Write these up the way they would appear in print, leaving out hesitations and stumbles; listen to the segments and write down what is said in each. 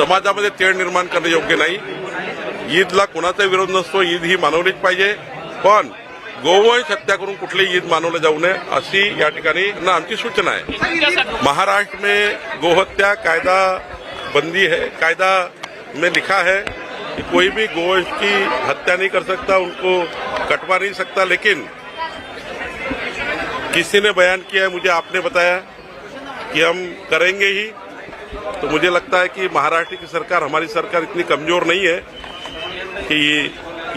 समाजामध्ये तेढ निर्माण करणे योग्य नाही। ईदला कोणाचा विरोध नसतो, ईद ही मानवलीच पाहिजे, पण गोवंश हत्या करून कुठली ईद मानवलं जाऊ नये अशी या ठिकाणी आमची सूचना है। महाराष्ट्र में गोहत्या कायदा बंदी है, कायदा में लिखा है कि कोई भी गोवंश की हत्या नहीं कर सकता, उनको कटवा नहीं सकता, लेकिन किसी ने बयान किया है, मुझे आपने बताया कि हम करेंगे ही, तो मुझे लगता है कि महाराष्ट्र की सरकार, हमारी सरकार इतनी कमजोर नहीं है कि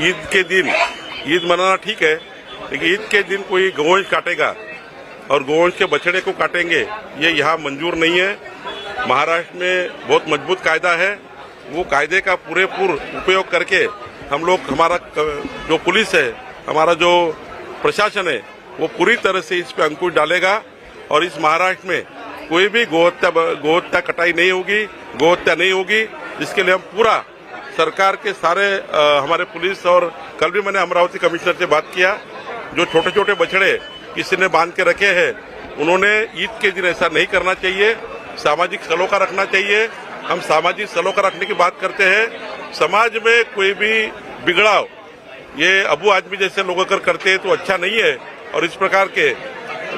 ईद के दिन, ईद मनाना ठीक है लेकिन ईद के दिन कोई गोवंश काटेगा और गोवंश के बछड़े को काटेंगे, ये यहाँ मंजूर नहीं है। महाराष्ट्र में बहुत मजबूत कायदा है, वो कायदे का पूरेपूर उपयोग करके हम लोग, हमारा जो पुलिस है, हमारा जो प्रशासन है, वो पूरी तरह से इस पे अंकुश डालेगा और इस महाराष्ट्र में कोई भी गोहत्या कटाई नहीं होगी, गोहत्या नहीं होगी। जिसके लिए हम पूरा सरकार के सारे हमारे पुलिस, और कल भी मैंने अमरावती कमिश्नर से बात किया, जो छोटे छोटे बछड़े किसी ने बांध के रखे हैं, उन्होंने ईद के दिन ऐसा नहीं करना चाहिए, सामाजिक सलोखा रखना चाहिए। हम सामाजिक सलोखा रखने की बात करते हैं, समाज में कोई भी बिगड़ाव ये अबू आदमी जैसे लोग अगर करते हैं तो अच्छा नहीं है, और इस प्रकार के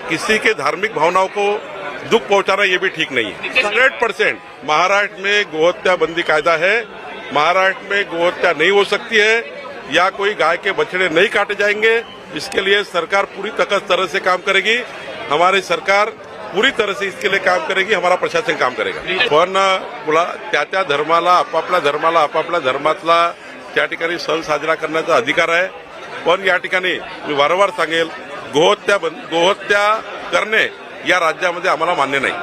किसी के धार्मिक भावनाओं को दुख पहुंचाना ये भी ठीक नहीं है। 100% महाराष्ट्र में गोहत्या बंदी कायदा है, महाराष्ट्र में गोहत्या नहीं हो सकती है, या कोई गाय के बछड़े नहीं काटे जाएंगे। इसके लिए सरकार पूरी तरह से काम करेगी, हमारी सरकार पूरी तरह से इसके लिए काम करेगी, हमारा प्रशासन काम करेगा। पण त्या धर्माला, आपापल्या धर्मातला त्या ठिकाणी सण साजरा करण्याचा अधिकार आहे, पण या ठिकाणी मी वारंवार सांगेल, गोहत्या करणे या राज्यामध्ये आम्हाला मान्य नाही।